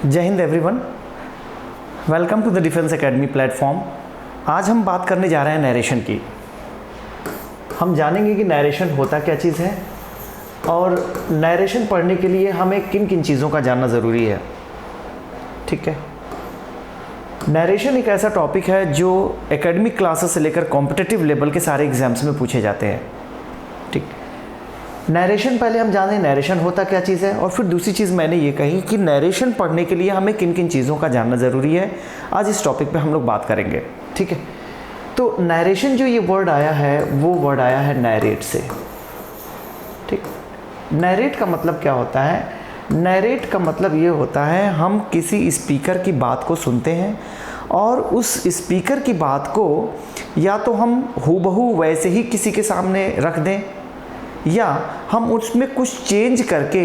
जय Hind everyone, welcome to the defence academy platform. आज हम बात करने जा रहे हैं नरेशन की। हम जानेंगे कि नरेशन होता क्या चीज़ है और नरेशन पढ़ने के लिए हमें किन किन चीज़ों का जानना ज़रूरी है। ठीक है, नरेशन एक ऐसा टॉपिक है जो एकेडमिक क्लासेस से लेकर कॉम्पिटिटिव लेवल के सारे एग्जाम्स में पूछे जाते हैं। ठीक, नरेशन पहले हम जानें नरेशन होता क्या चीज़ है, और फिर दूसरी चीज़ मैंने ये कही कि नरेशन पढ़ने के लिए हमें किन किन चीज़ों का जानना ज़रूरी है। आज इस टॉपिक पे हम लोग बात करेंगे। ठीक है, तो नरेशन जो ये वर्ड आया है वो वर्ड आया है नैरेट से। ठीक, नैरेट का मतलब क्या होता है? नैरेट का मतलब ये होता है हम किसी स्पीकर की बात को सुनते हैं और उस स्पीकर की बात को या तो हम हूबहू वैसे ही किसी के सामने रख दें या हम उसमें कुछ चेंज करके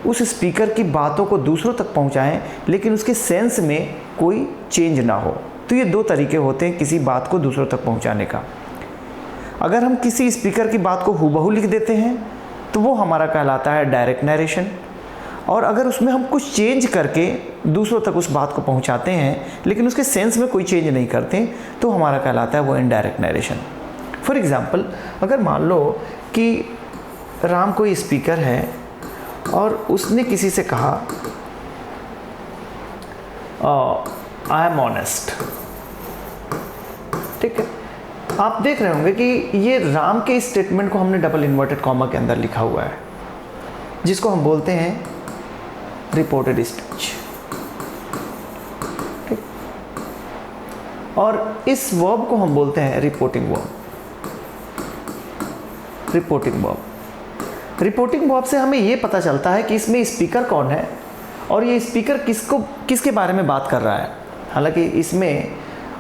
उस स्पीकर की बातों को दूसरों तक पहुंचाएं, लेकिन उसके सेंस में कोई चेंज ना हो। तो ये दो तरीके होते हैं किसी बात को दूसरों तक पहुंचाने का। अगर हम किसी स्पीकर की बात को हूबहू लिख देते हैं तो वो हमारा कहलाता है डायरेक्ट नरेशन, और अगर उसमें हम कुछ चेंज करके दूसरों तक उस बात को पहुंचाते हैं लेकिन उसके सेंस में कोई चेंज नहीं करते तो हमारा कहलाता है वो इनडायरेक्ट नरेशन। फॉर एग्ज़ाम्पल, अगर मान लो कि राम कोई स्पीकर है और उसने किसी से कहा आई एम ऑनेस्ट। ठीक है, आप देख रहे होंगे कि ये राम के स्टेटमेंट को हमने डबल इन्वर्टेड कॉमा के अंदर लिखा हुआ है, जिसको हम बोलते हैं रिपोर्टेड स्पीच। ठीक, और इस वर्ब को हम बोलते हैं reporting verb. Reporting verb, reporting verb से हमें ये पता चलता है कि इसमें स्पीकर कौन है और ये स्पीकर किसके बारे में बात कर रहा है। हालांकि इसमें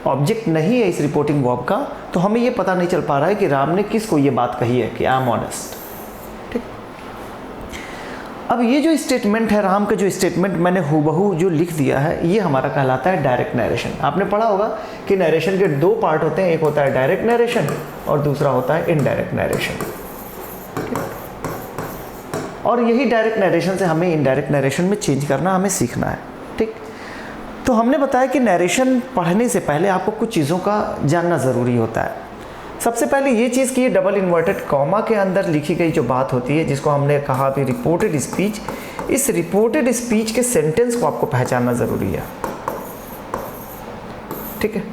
ऑब्जेक्ट नहीं है इस रिपोर्टिंग वर्ब का, तो हमें ये पता नहीं चल पा रहा है कि राम ने किसको ये बात कही है कि आई एम ऑनेस्ट। ठीक, अब ये जो स्टेटमेंट है राम का, जो स्टेटमेंट मैंने हूबहू जो लिख दिया है, ये हमारा कहलाता है डायरेक्ट नरेशन। आपने पढ़ा होगा कि नरेशन के दो पार्ट होते हैं, एक होता है डायरेक्ट नरेशन और दूसरा होता है इनडायरेक्ट नरेशन। और यही डायरेक्ट नरेशन से हमें इनडायरेक्ट नरेशन में चेंज करना हमें सीखना है। ठीक, तो हमने बताया कि नरेशन पढ़ने से पहले आपको कुछ चीज़ों का जानना ज़रूरी होता है। सबसे पहले ये चीज़ कि ये डबल इन्वर्टेड कॉमा के अंदर लिखी गई जो बात होती है, जिसको हमने कहा अभी रिपोर्टेड स्पीच, इस रिपोर्टेड स्पीच के सेंटेंस को आपको पहचानना ज़रूरी है। ठीक है,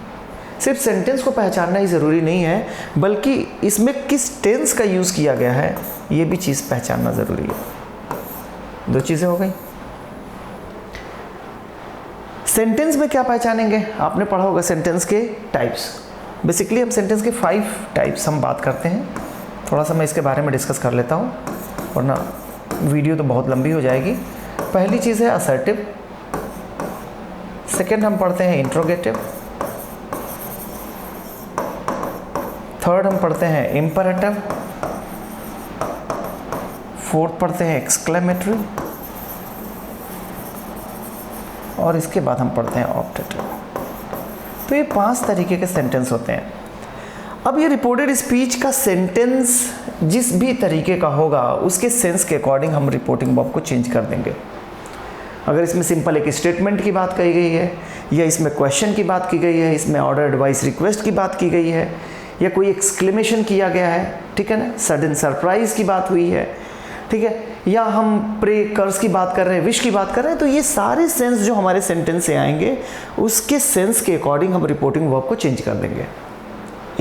सिर्फ सेंटेंस को पहचानना ही ज़रूरी नहीं है, बल्कि इसमें किस टेंस का यूज़ किया गया है ये भी चीज़ पहचानना ज़रूरी है। दो चीज़ें हो गई। सेंटेंस में क्या पहचानेंगे? आपने पढ़ा होगा सेंटेंस के टाइप्स। बेसिकली हम सेंटेंस के 5 टाइप्स हम बात करते हैं। थोड़ा सा मैं इसके बारे में डिस्कस कर लेता हूँ, वरना वीडियो तो बहुत लंबी हो जाएगी। पहली चीज़ है असर्टिव, सेकेंड हम पढ़ते हैं इंट्रोगेटिव, थर्ड हम पढ़ते हैं इम्परेटिव, फोर्थ पढ़ते हैं एक्सक्लेमेटरी, और इसके बाद हम पढ़ते हैं ऑप्टेटिव। तो ये 5 तरीके के सेंटेंस होते हैं। अब ये रिपोर्टेड स्पीच का सेंटेंस जिस भी तरीके का होगा उसके सेंस के अकॉर्डिंग हम रिपोर्टिंग वर्ब को चेंज कर देंगे। अगर इसमें सिंपल एक स्टेटमेंट की बात कही गई है, या इसमें क्वेश्चन की बात की गई है, इसमें ऑर्डर एडवाइस रिक्वेस्ट की बात की गई है, या कोई एक्सक्लेमेशन किया गया है, ठीक है ना, सडन सरप्राइज की बात हुई है, ठीक है, या हम प्रे कर्स की बात कर रहे हैं, विश की बात कर रहे हैं, तो ये सारे सेंस जो हमारे सेंटेंस से आएंगे उसके सेंस के अकॉर्डिंग हम रिपोर्टिंग वर्ब को चेंज कर देंगे।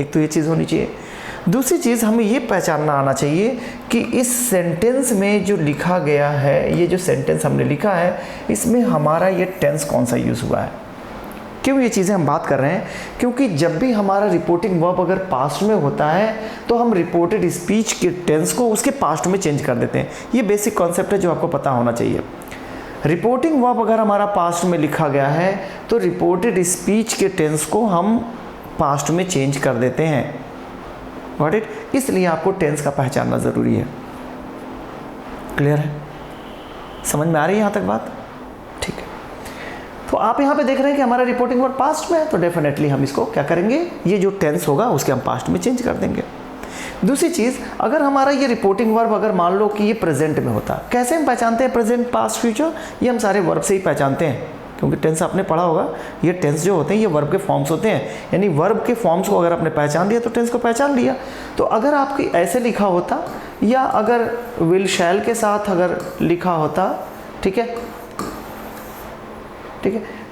एक तो ये चीज़ होनी चाहिए। दूसरी चीज़ हमें ये पहचानना आना चाहिए कि इस सेंटेंस में जो लिखा गया है, ये जो सेंटेंस हमने लिखा है, इसमें हमारा ये टेंस कौन सा यूज़ हुआ है। क्यों ये चीज़ें हम बात कर रहे हैं? क्योंकि जब भी हमारा रिपोर्टिंग वर्ब अगर पास्ट में होता है तो हम रिपोर्टेड स्पीच के टेंस को उसके पास्ट में चेंज कर देते हैं। ये बेसिक कॉन्सेप्ट है जो आपको पता होना चाहिए। रिपोर्टिंग वर्ब अगर हमारा पास्ट में लिखा गया है तो रिपोर्टेड स्पीच के टेंस को हम पास्ट में चेंज कर देते हैं। Got it? इसलिए आपको टेंस का पहचानना ज़रूरी है। क्लियर है? समझ में आ रही है यहाँ तक बात? ठीक है, तो आप यहाँ पे देख रहे हैं कि हमारा रिपोर्टिंग वर्ब पास्ट में है, तो डेफिनेटली हम इसको क्या करेंगे, ये जो टेंस होगा उसके हम पास्ट में चेंज कर देंगे। दूसरी चीज़, अगर हमारा ये रिपोर्टिंग वर्ब अगर मान लो कि ये प्रेजेंट में होता, कैसे हम पहचानते हैं प्रेजेंट, पास्ट, फ्यूचर? ये हम सारे वर्ब से ही पहचानते हैं। क्योंकि टेंस आपने पढ़ा होगा, ये टेंस जो होते हैं ये वर्ब के फॉर्म्स होते हैं, यानी वर्ब के फॉर्म्स को अगर आपने पहचान लिया तो टेंस को पहचान लिया। तो अगर आपकी ऐसे लिखा होता या अगर विल शैल के साथ अगर लिखा होता, ठीक है,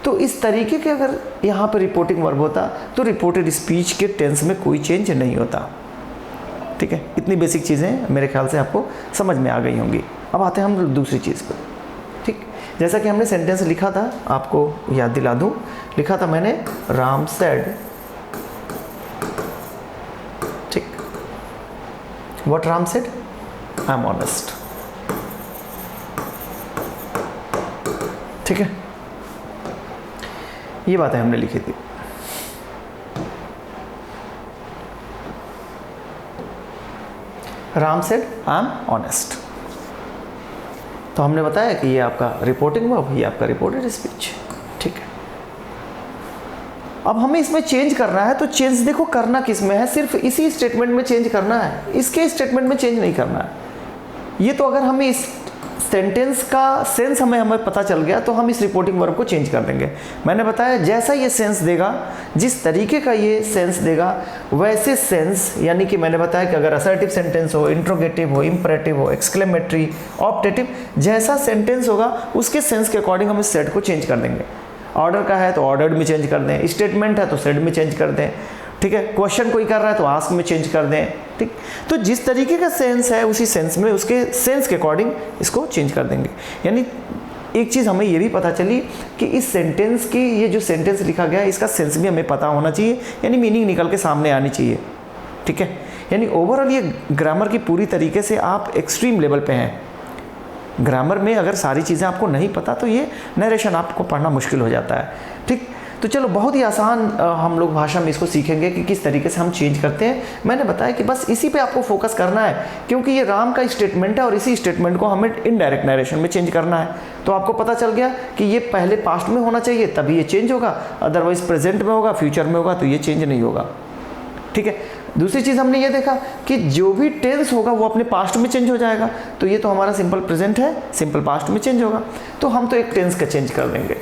तो इस तरीके के अगर यहाँ पर रिपोर्टिंग वर्ब होता तो रिपोर्टेड स्पीच के टेंस में कोई चेंज नहीं होता। ठीक है, इतनी बेसिक चीज़ें मेरे ख्याल से आपको समझ में आ गई होंगी। अब आते हैं हम दूसरी चीज़ पर। ठीक, जैसा कि हमने सेंटेंस लिखा था, आपको याद दिला दूँ, लिखा था मैंने राम सेड, ठीक, what Ram said, I am honest. ठीक है, ये बातें हमने लिखी थी। Ram said I am honest. तो हमने बताया कि ये आपका रिपोर्टिंग वर्ब, ये आपका रिपोर्टेड स्पीच। ठीक है, अब हमें इसमें चेंज करना है, तो चेंज देखो करना किस में है, सिर्फ इसी स्टेटमेंट में चेंज करना है, इसके स्टेटमेंट में चेंज नहीं करना है। ये तो अगर हमें इस सेंटेंस का सेंस हमें पता चल गया तो हम इस रिपोर्टिंग वर्ब को चेंज कर देंगे। मैंने बताया जैसा ये सेंस देगा, जिस तरीके का ये सेंस देगा वैसे सेंस, यानी कि मैंने बताया कि अगर असर्टिव सेंटेंस हो, इंट्रोगेटिव हो, इंपरेटिव हो, एक्सक्लेमेटरी, ऑप्टेटिव, जैसा सेंटेंस होगा उसके सेंस के अकॉर्डिंग हम इस सेट को चेंज कर देंगे। ऑर्डर का है तो ऑर्डर्ड में चेंज कर दें, स्टेटमेंट है तो सेड में चेंज कर दें। ठीक है, क्वेश्चन कोई कर रहा है तो आस्क में चेंज कर दें। ठीक, तो जिस तरीके का सेंस है उसी सेंस में, उसके सेंस के अकॉर्डिंग इसको चेंज कर देंगे। यानी एक चीज़ हमें ये भी पता चली कि इस सेंटेंस की, ये जो सेंटेंस लिखा गया है इसका सेंस भी हमें पता होना चाहिए, यानी मीनिंग निकल के सामने आनी चाहिए। ठीक है, यानी ओवरऑल ये ग्रामर की पूरी तरीके से आप एक्सट्रीम लेवल पे हैं। ग्रामर में अगर सारी चीज़ें आपको नहीं पता तो ये नरेशन आपको पढ़ना मुश्किल हो जाता है। ठीक, तो चलो बहुत ही आसान हम लोग भाषा में इसको सीखेंगे कि किस तरीके से हम चेंज करते हैं। मैंने बताया कि बस इसी पे आपको फोकस करना है, क्योंकि ये राम का स्टेटमेंट है और इसी स्टेटमेंट को हमें इनडायरेक्ट नरेशन में चेंज करना है। तो आपको पता चल गया कि ये पहले पास्ट में होना चाहिए तभी ये चेंज होगा, अदरवाइज प्रेजेंट में होगा, फ्यूचर में होगा तो ये चेंज नहीं होगा। ठीक है, दूसरी चीज़ हमने ये देखा कि जो भी टेंस होगा वो अपने पास्ट में चेंज हो जाएगा। तो ये तो हमारा सिंपल प्रेजेंट है, सिंपल पास्ट में चेंज होगा, तो हम तो एक टेंस का चेंज कर देंगे।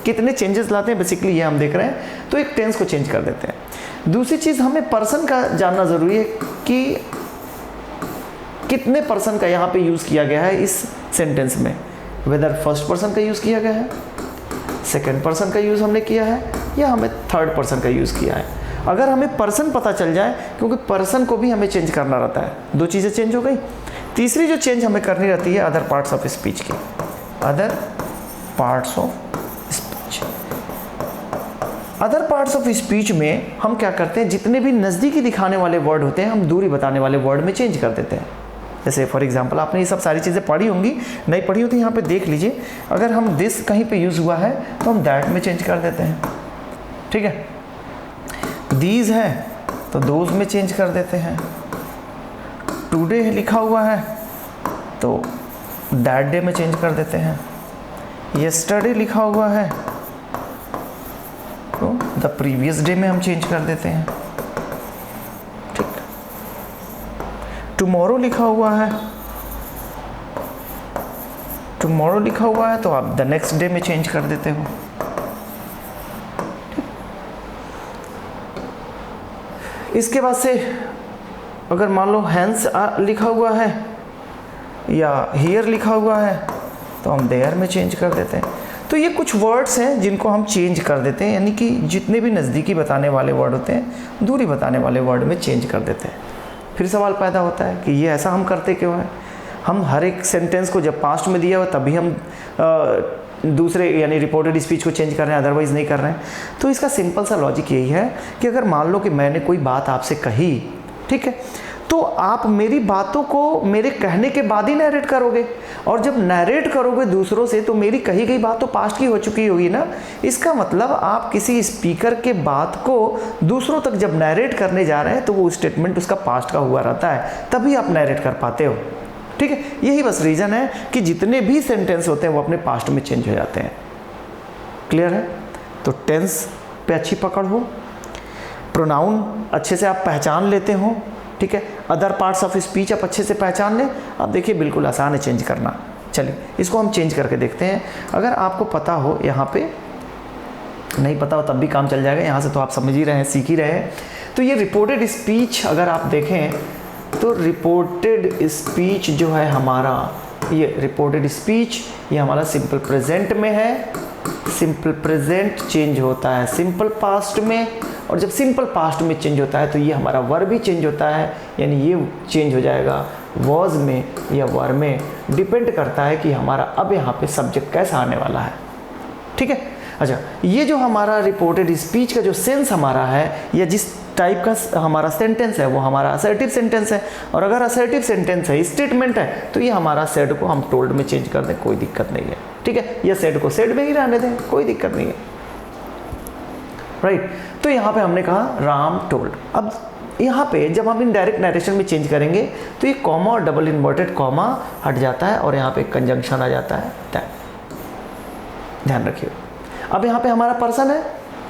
कितने चेंजेस लाते हैं बेसिकली ये हम देख रहे हैं, तो एक टेंस को चेंज कर देते हैं। दूसरी चीज़ हमें पर्सन का जानना ज़रूरी है कि कितने पर्सन का यहाँ पे यूज़ किया गया है इस सेंटेंस में, वेदर फर्स्ट पर्सन का यूज़ किया गया है, सेकेंड पर्सन का यूज़ हमने किया है, या हमें थर्ड पर्सन का यूज़ किया है। अगर हमें पर्सन पता चल जाए, क्योंकि पर्सन को भी हमें चेंज करना रहता है, दो चीज़ें चेंज हो गई। तीसरी जो चेंज हमें करनी रहती है अदर पार्ट्स ऑफ स्पीच की, other parts of speech. Other parts of speech में हम क्या करते हैं, जितने भी नज़दीकी दिखाने वाले वर्ड होते हैं हम दूरी बताने वाले वर्ड में चेंज कर देते हैं। जैसे फॉर एग्जांपल आपने ये सब सारी चीज़ें पढ़ी होंगी, नहीं पढ़ी हो तो यहाँ पे देख लीजिए। अगर हम दिस कहीं पे यूज़ हुआ है तो हम दैट में चेंज कर देते हैं। ठीक है, दीज है तो दोज में चेंज कर देते हैं। टुडे लिखा हुआ है तो दैट डे में चेंज कर देते हैं। यस्टरडे लिखा हुआ है तो द प्रीवियस डे में हम चेंज कर देते हैं। ठीक, टुमारो लिखा हुआ है, टुमारो लिखा हुआ है तो आप द नेक्स्ट डे में चेंज कर देते हो। इसके बाद से अगर मान लो हैंस लिखा हुआ है या हियर लिखा हुआ है तो हम देयर में चेंज कर देते हैं। तो ये कुछ वर्ड्स हैं जिनको हम चेंज कर देते हैं, यानी कि जितने भी नज़दीकी बताने वाले वर्ड होते हैं दूरी बताने वाले वर्ड में चेंज कर देते हैं। फिर सवाल पैदा होता है कि ये ऐसा हम करते क्यों है। हम हर एक सेंटेंस को जब पास्ट में दिया हो तभी हम दूसरे यानी रिपोर्टेड स्पीच को चेंज कर रहे हैं, अदरवाइज़ नहीं कर रहे हैं। तो इसका सिंपल सा लॉजिक यही है कि अगर मान लो कि मैंने कोई बात आपसे कही, ठीक है, तो आप मेरी बातों को मेरे कहने के बाद ही नैरेट करोगे, और जब नैरेट करोगे दूसरों से तो मेरी कही गई बात तो पास्ट की हो चुकी होगी ना। इसका मतलब आप किसी स्पीकर के बात को दूसरों तक जब नैरेट करने जा रहे हैं तो वो स्टेटमेंट उसका पास्ट का हुआ रहता है, तभी आप नैरेट कर पाते हो। ठीक है, यही बस रीज़न है कि जितने भी सेंटेंस होते हैं वो अपने पास्ट में चेंज हो जाते हैं। क्लियर है? तो टेंस पे अच्छी पकड़ हो, प्रोनाउन अच्छे से आप पहचान लेते हो, ठीक है, अदर पार्ट्स ऑफ स्पीच आप अच्छे से पहचान लें। अब देखिए बिल्कुल आसान है चेंज करना। चलिए इसको हम चेंज करके देखते हैं। अगर आपको पता हो, यहाँ पे नहीं पता हो तब भी काम चल जाएगा, यहाँ से तो आप समझ ही रहे हैं, सीख ही रहे हैं। तो ये रिपोर्टेड स्पीच अगर आप देखें तो रिपोर्टेड स्पीच जो है हमारा, ये रिपोर्टेड स्पीच ये हमारा सिंपल प्रेजेंट में है। सिंपल प्रेजेंट चेंज होता है सिंपल पास्ट में, और जब सिंपल पास्ट में चेंज होता है तो ये हमारा वर्ब भी चेंज होता है, यानी ये चेंज हो जाएगा वॉज में या वर में। डिपेंड करता है कि हमारा अब यहाँ पे सब्जेक्ट कैसा आने वाला है। ठीक है, अच्छा ये जो हमारा रिपोर्टेड स्पीच का जो सेंस हमारा है या जिस टाइप का हमारा सेंटेंस है वो हमारा असर्टिव सेंटेंस है। और अगर असर्टिव सेंटेंस है, स्टेटमेंट है, तो ये हमारा सेड को हम टोल्ड में चेंज कर दें, कोई दिक्कत नहीं है। ठीक है, या सेड को सेड में ही रहने दें, कोई दिक्कत नहीं है। राइट, तो यहाँ पे हमने कहा राम टोल्ड। अब यहाँ पे जब हम इनडायरेक्ट नरेशन में चेंज करेंगे तो ये कॉमा और डबल इन्वर्टेड कॉमा हट जाता है और यहाँ पे कंजंक्शन आ जाता है दैट। ध्यान रखिए। अब यहाँ पे हमारा पर्सन है,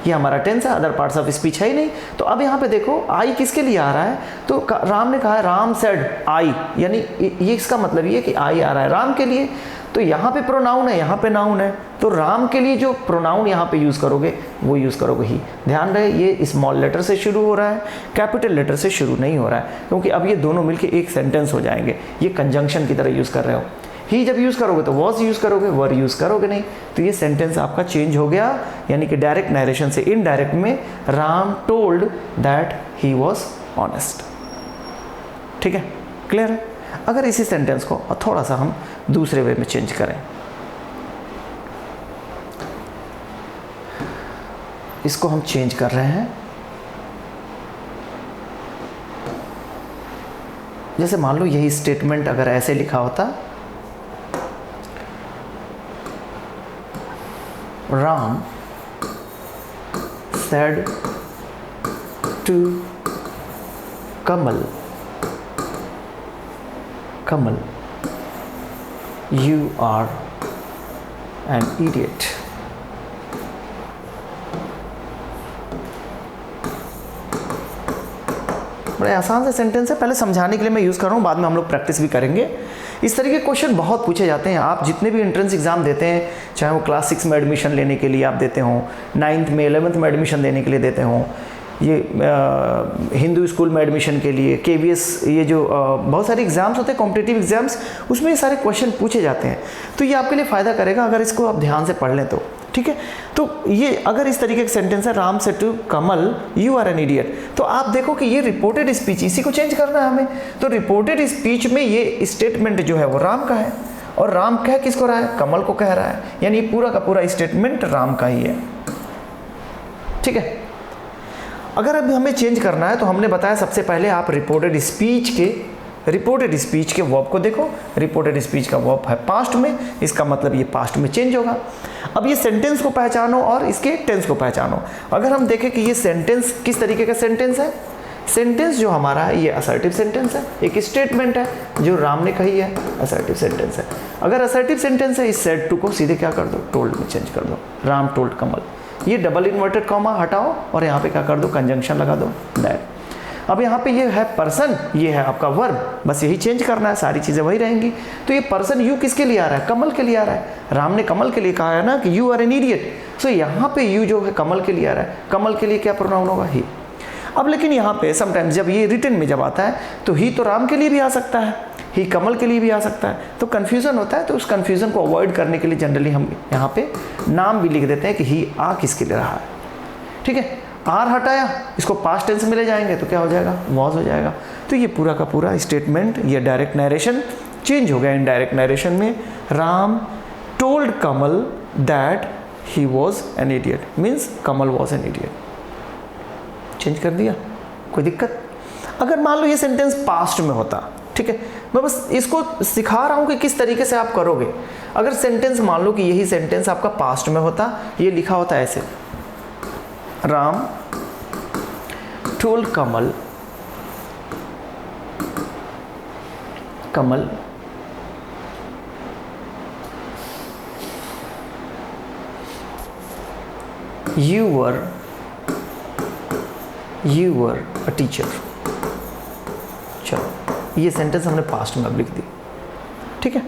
ये हमारा टेंस है, अदर पार्ट्स ऑफ स्पीच है ही नहीं। तो अब यहाँ पे देखो आई किसके लिए आ रहा है, तो राम ने कहा है राम सेड आई, यानी ये इसका मतलब ये कि आई आ रहा है राम के लिए। तो यहाँ पे प्रोनाउन है, यहाँ पे नाउन है, तो राम के लिए जो प्रोनाउन यहाँ पे यूज़ करोगे वो यूज़ करोगे ही। ध्यान रहे ये स्मॉल लेटर से शुरू हो रहा है, कैपिटल लेटर से शुरू नहीं हो रहा है, क्योंकि अब ये दोनों मिलके एक सेंटेंस हो जाएंगे। ये कंजंक्शन की तरह यूज़ कर रहे हो। ही जब यूज़ करोगे तो वॉज यूज़ करोगे, वर यूज़ करोगे नहीं। तो ये सेंटेंस आपका चेंज हो गया, यानी कि डायरेक्ट नरेशन से इनडायरेक्ट में Ram told that he was honest. ठीक है, क्लियर है। अगर इसी सेंटेंस को थोड़ा सा हम दूसरे वे में चेंज करें, इसको हम चेंज कर रहे हैं। जैसे मान लो यही स्टेटमेंट अगर ऐसे लिखा होता, Ram said to Kamal, Kamal, you are an idiot. बड़े आसान से सेंटेंस है, पहले समझाने के लिए मैं यूज़ कर रहा हूँ, बाद में हम लोग प्रैक्टिस भी करेंगे। इस तरीके के क्वेश्चन बहुत पूछे जाते हैं। आप जितने भी एंट्रेंस एग्ज़ाम देते हैं, चाहे वो क्लास 6 में एडमिशन लेने के लिए आप देते हों, 9th में 11th में एडमिशन देने के लिए देते हों, ये हिंदू स्कूल में एडमिशन के लिए, KVS, ये जो बहुत सारे एग्ज़ाम्स होते हैं कॉम्पिटिटिव एग्ज़ाम्स, उसमें ये सारे क्वेश्चन पूछे जाते हैं। तो ये आपके लिए फ़ायदा करेगा अगर इसको आप ध्यान से पढ़ लें तो। ठीक है, तो ये अगर इस तरीके का सेंटेंस है, Ram said to Kamal you are an idiot, तो आप देखो कि ये रिपोर्टेड स्पीच, इसी को चेंज करना है हमें। तो रिपोर्टेड स्पीच में ये स्टेटमेंट जो है वो राम का है, और राम कह किसको रहा है, कमल को कह रहा है, यानी पूरा का पूरा स्टेटमेंट राम का ही है। ठीक है, अगर अभी हमें चेंज करना है तो हमने बताया सबसे पहले आप रिपोर्टेड स्पीच के वर्ब को देखो। रिपोर्टेड स्पीच का वर्ब है पास्ट में, इसका मतलब ये पास्ट में चेंज होगा। अब ये सेंटेंस को पहचानो और इसके टेंस को पहचानो। अगर हम देखें कि ये सेंटेंस किस तरीके का सेंटेंस है, सेंटेंस जो हमारा है ये असर्टिव सेंटेंस है, एक स्टेटमेंट है जो राम ने कही है, असर्टिव सेंटेंस है। अगर असर्टिव सेंटेंस है, इस सेड टू को सीधे क्या कर दो, टोल्ड में चेंज कर दो, राम टोल्ड कमल। ये डबल इन्वर्टेड कॉमा हटाओ और यहाँ पे क्या कर दो, कंजंक्शन लगा दो, दैट। अब यहाँ पे ये है पर्सन, ये है आपका वर्ब, बस यही चेंज करना है, सारी चीज़ें वही रहेंगी। तो ये पर्सन यू किसके लिए आ रहा है, कमल के लिए आ रहा है। राम ने कमल के लिए कहा है ना कि यू आर एन इडियट, सो यहाँ पे यू जो है कमल के लिए आ रहा है, कमल के लिए क्या प्रोनाउन होगा, ही। अब लेकिन यहाँ पे समटाइम्स जब ये रिटन में जब आता है तो ही तो राम के लिए भी आ सकता है, ही कमल के लिए भी आ सकता है, तो कन्फ्यूज़न होता है। तो उस कन्फ्यूज़न को अवॉइड करने के लिए जनरली हम यहाँ पे नाम भी लिख देते हैं कि ही आ किसके लिए रहा है। ठीक है, आर हटाया, इसको पास्ट टेंस में ले जाएंगे तो क्या हो जाएगा, वॉज हो जाएगा। तो ये पूरा का पूरा स्टेटमेंट, ये डायरेक्ट नरेशन चेंज हो गया इनडायरेक्ट नरेशन में। Ram told Kamal that he was an idiot, means Kamal was an idiot. Change कर दिया, कोई दिक्कत। अगर मान लो ये सेंटेंस पास्ट में होता, ठीक है, मैं बस इसको सिखा रहा हूँ कि किस तरीके से आप करोगे। अगर सेंटेंस मान लो कि यही सेंटेंस आपका पास्ट में होता, ये लिखा होता ऐसे, Ram told Kamal, Kamal you were a teacher। चलो ये सेंटेंस हमने पास्ट में अब लिख दी। ठीक है,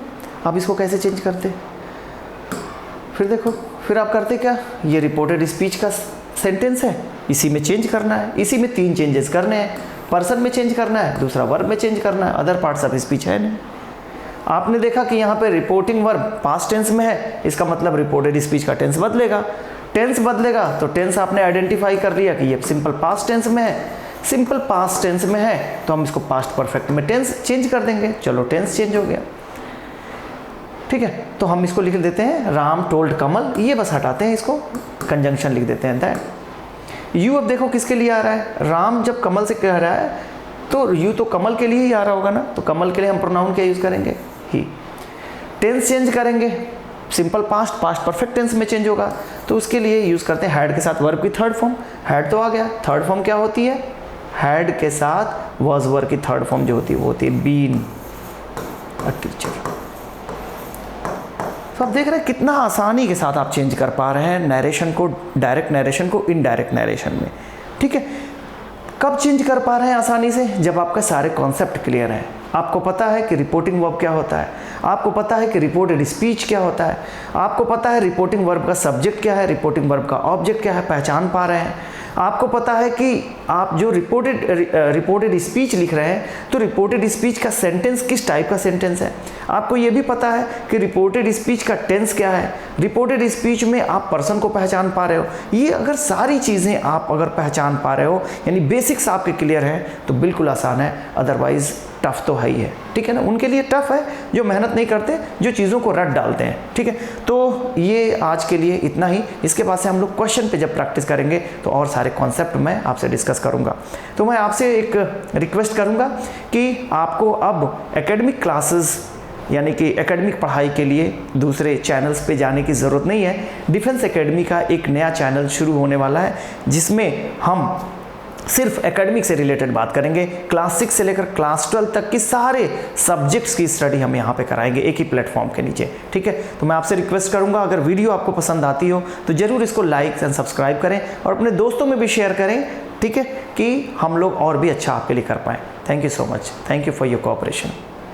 आप इसको कैसे चेंज करते? फिर देखो, फिर आप करते क्या, ये रिपोर्टेड स्पीच का सेंटेंस है, इसी में चेंज करना है, इसी में 3 चेंजेस करने हैं। पर्सन में चेंज करना है, दूसरा वर्ब में चेंज करना है, अदर पार्ट्स ऑफ स्पीच है नहीं। आपने देखा कि यहाँ पे रिपोर्टिंग वर्ब पास्ट टेंस में है, इसका मतलब रिपोर्टेड स्पीच का टेंस बदलेगा। टेंस बदलेगा तो टेंस आपने आइडेंटिफाई कर लिया कि ये सिंपल पास्ट टेंस में है। सिंपल पास्ट टेंस में है तो हम इसको पास्ट परफेक्ट में टेंस चेंज कर देंगे। चलो टेंस चेंज हो गया, ठीक है। तो हम इसको लिख देते हैं राम टोल्ड कमल, ये बस हटाते हैं, इसको कंजंक्शन लिख देते हैं दैट। यू अब देखो किसके लिए आ रहा है, राम जब कमल से कह रहा है तो यू तो कमल के लिए ही आ रहा होगा ना, तो कमल के लिए हम प्रोनाउन क्या यूज़ करेंगे, ही। टेंस चेंज करेंगे, simple past past perfect tense में चेंज होगा, तो उसके लिए यूज़ करते हैं हैड के साथ वर्ब की थर्ड फॉर्म। हैड तो आ गया, थर्ड फॉर्म क्या होती है, हैड के साथ वाज वर्ब की थर्ड फॉर्म जो होती है वो होती है बीन अ टीचर। तो आप देख रहे हैं कितना आसानी के साथ आप चेंज कर पा रहे हैं नरेशन को, डायरेक्ट नरेशन को इनडायरेक्ट नरेशन में, ठीक है। कब चेंज कर पा रहे हैं आसानी से, जब आपका सारे कॉन्सेप्ट क्लियर है। आपको पता है कि रिपोर्टिंग वर्ब क्या होता है, आपको पता है कि रिपोर्टेड स्पीच क्या होता है, आपको पता है रिपोर्टिंग वर्ब का सब्जेक्ट क्या है, रिपोर्टिंग वर्ब का ऑब्जेक्ट क्या है, पहचान पा रहे हैं। आपको पता है कि आप जो रिपोर्टेड स्पीच लिख रहे हैं तो रिपोर्टेड स्पीच का सेंटेंस किस टाइप का सेंटेंस है। आपको ये भी पता है कि रिपोर्टेड स्पीच का टेंस क्या है, रिपोर्टेड स्पीच में आप पर्सन को पहचान पा रहे हो। ये अगर सारी चीज़ें आप अगर पहचान पा रहे हो, यानी बेसिक्स आपके क्लियर हैं, तो बिल्कुल आसान है। अदरवाइज टफ तो है ही है, ठीक है ना। उनके लिए टफ है जो मेहनत नहीं करते, जो चीज़ों को रट डालते हैं, ठीक है। तो ये आज के लिए इतना ही। इसके बाद से हम लोग क्वेश्चन पे जब प्रैक्टिस करेंगे तो और सारे कॉन्सेप्ट मैं आपसे डिस्कस करूंगा। तो मैं आपसे एक रिक्वेस्ट करूंगा कि आपको अब एकेडमिक क्लासेस यानी कि एकेडमिक पढ़ाई के लिए दूसरे चैनल्स पे जाने की ज़रूरत नहीं है। डिफेंस एकेडमी का एक नया चैनल शुरू होने वाला है जिसमें हम सिर्फ एकेडमिक से रिलेटेड बात करेंगे। क्लास 6 से लेकर क्लास 12 तक की सारे सब्जेक्ट्स की स्टडी हम यहाँ पे कराएंगे एक ही प्लेटफॉर्म के नीचे, ठीक है। तो मैं आपसे रिक्वेस्ट करूँगा, अगर वीडियो आपको पसंद आती हो तो ज़रूर इसको लाइक एंड सब्सक्राइब करें और अपने दोस्तों में भी शेयर करें, ठीक है, कि हम लोग और भी अच्छा आपके लिए कर पाएँ। Thank you so much, thank you for your cooperation.